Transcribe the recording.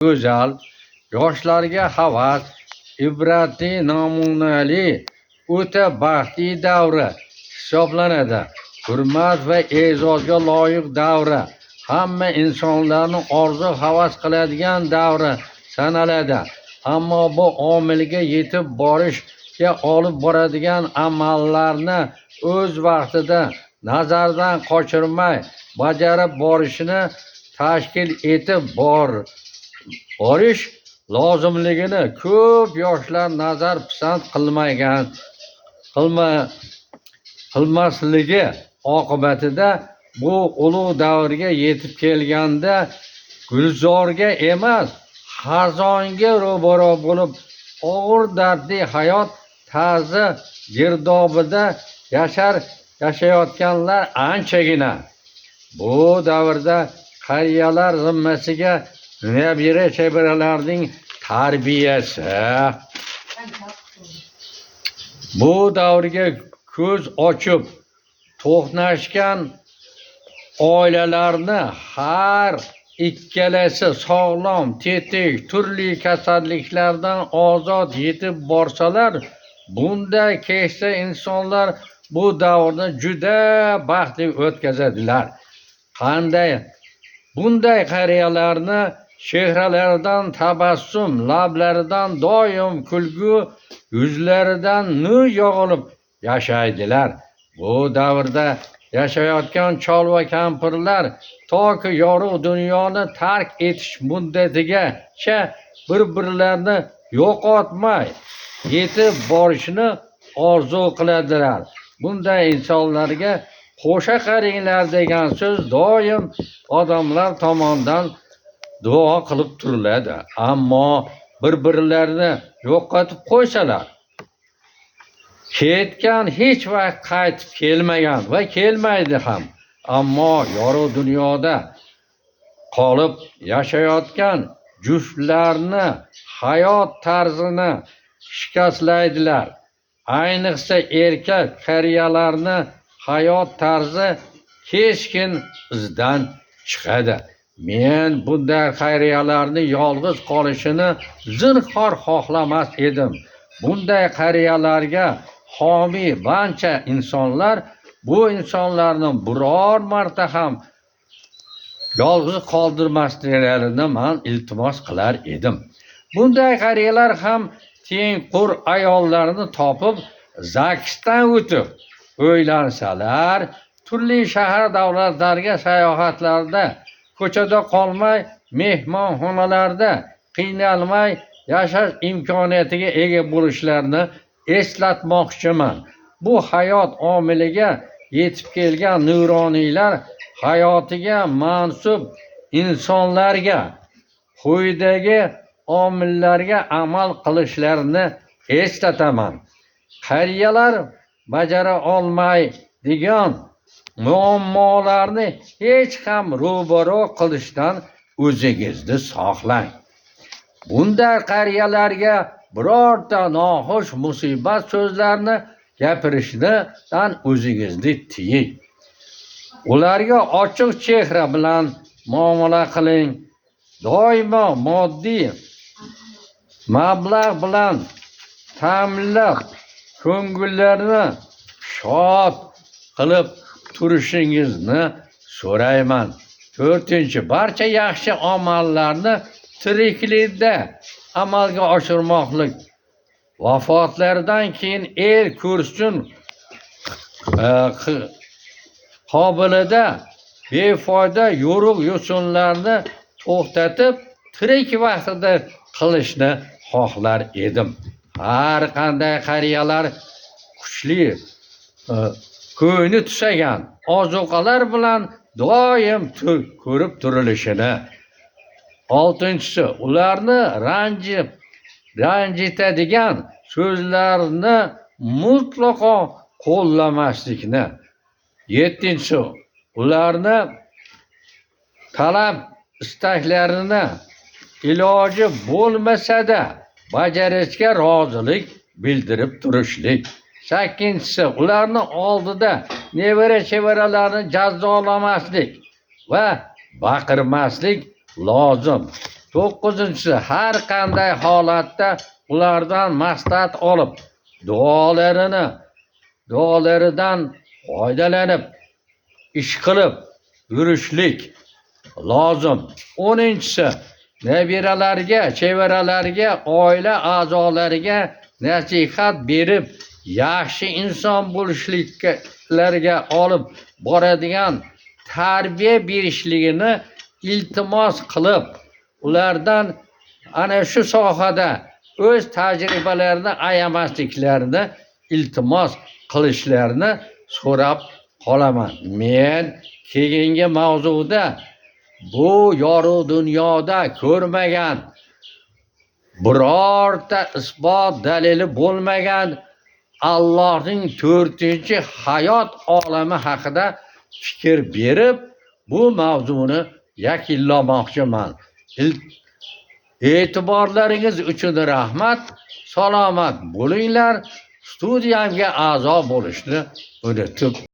go'zal, yoshlarga havas, ibratli, namunali, o'ta baxtli davra hisoblanadi. Hurmat va e'zozga loyiq davra, hamma insonlarni orzu havas qiladigan davra sanaladi. Ammo bu omilga yetib borishga olib boradigan amallarni o'z vaqtida nazardan qochirmay bajarib borishni tashkil etib borish lozimligini ko'p yoshlar nazar pisand qilmasligi oqibatida bu ulug' davrga yetib kelganda gulzorga emas, xazonga ro'baro bo'lib, og'ir dardli hayot tarzi girdobida yashayotganlar anchagina. Bu davrda qariyalar zimmasiga nabira-chabiralarning tarbiyasi, bu davrga ko'z ochib to'qnashgan oilalarni har ikkalasi sog'lom, tetik, turli kasalliklardan ozod yetib borsalar, bunday keksa insonlar bu davrni juda baxtli o'tkazadilar. Bunday qariyalarni chehralaridan tabassum, lablaridan doim kulgu, yuzlaridan nur yog'ilib yashaydilar. Bu davrda yashayotgan chol va kampirlar toki yorug' dunyoni tark etish muddatigacha bir-birlarini yo'qotmay yetib borishni orzu qiladilar. Bunday insonlarga qo'sha qaringlar degan so'z doim odamlar tomonidan duo qilib turiladi. Ammo bir-birlarini yo'qotib qo'ysalar, ketgan hech vaqt qaytib kelmagan va kelmaydi ham. Ammo yorug' dunyoda qolib yashayotgan juftlarni hayot tarzini shikastlaydilar. Ayniqsa erkak qariyalarni hayot tarzi keskin izdan chiqadi. Men bunday qariyalarni yolg'iz qolishini zinhor xohlamas edim. Bunday qariyalarga homiy barcha insonlar bu insonlarni biror marta ham yolg'iz qoldirmasliklarini men iltimos qilar edim. Bunday qariyalar ham tengqur ayollarni topib, zakisdan o'tib uylansalar, turli shahar davlatlarga sayohatlarda, ko'chada qolmay, mehmonxonalarda qiynalmay yashash imkoniyatiga ega bo'lishlarini eslatmoqchiman. Bu hayot omiliga yetib kelgan nuroniylar hayotiga mansub insonlarga quyidagi omillarga amal qilishlarini eslataman. Qariyalar bajara olmaydigan muammolarni hech ham ro'baro qilishdan o'zingizni saqlang. Bunday qariyalarga birorta noxush musibat so'zlarni gapirishdan o'zingizni tiying. Ularga ochiq chehra bilan muomala qiling. Doimo moddiy mablag' bilan ta'minlab, ko'ngillarini shod qilib turishingizni so'rayman. 4. Barcha yaxshi amallarni tiriklikda amalga oshirmoqlik. Vafotlaridan keyin el ko'rsin qobilida befoyda yo'ruq yo'sinlarni to'xtatib, tirik vaqtida qilishni xohlar edim. Har qanday qariyalar kuchli, ko'ngli tusagan ozuqalar bilan doim ko'rib turilishini. 6. Ularni ranjitadigan so'zlarni mutlaqo qo'llamaslikni. 7. Ularni talab istaklarini iloji bo'lmasa-da bajarishga rozilik bildirib turishlik. 8. Ularni oldida nevara-chevaralarni jazolamaslik va baqirmaslik lozim. 9-si har qanday holatda ulardan maslahat olib, duolaridan foydalanib, ish qilib yurishlik lozim. 10-si nabiralarga, chevaralarga, oila a'zolariga nasihat berib, yaxshi inson bo'lishliklariga olib boradigan tarbiya berishligini iltimos qilib, ulardan ana shu sohada o'z tajribalarini ayamasliklarini iltimos qilishlarini so'rab qolaman. Men keyingi mavzuda bu yorug' dunyoda ko'rmagan, birorta isbot dalili bo'lmagan Allohning 4-hayot olami haqida fikr berib, bu mavzuni yakunlamoqchiman. E'tiborlaringiz uchun rahmat. Salomat bo'linglar. Studiyamga a'zo bo'lishni unutib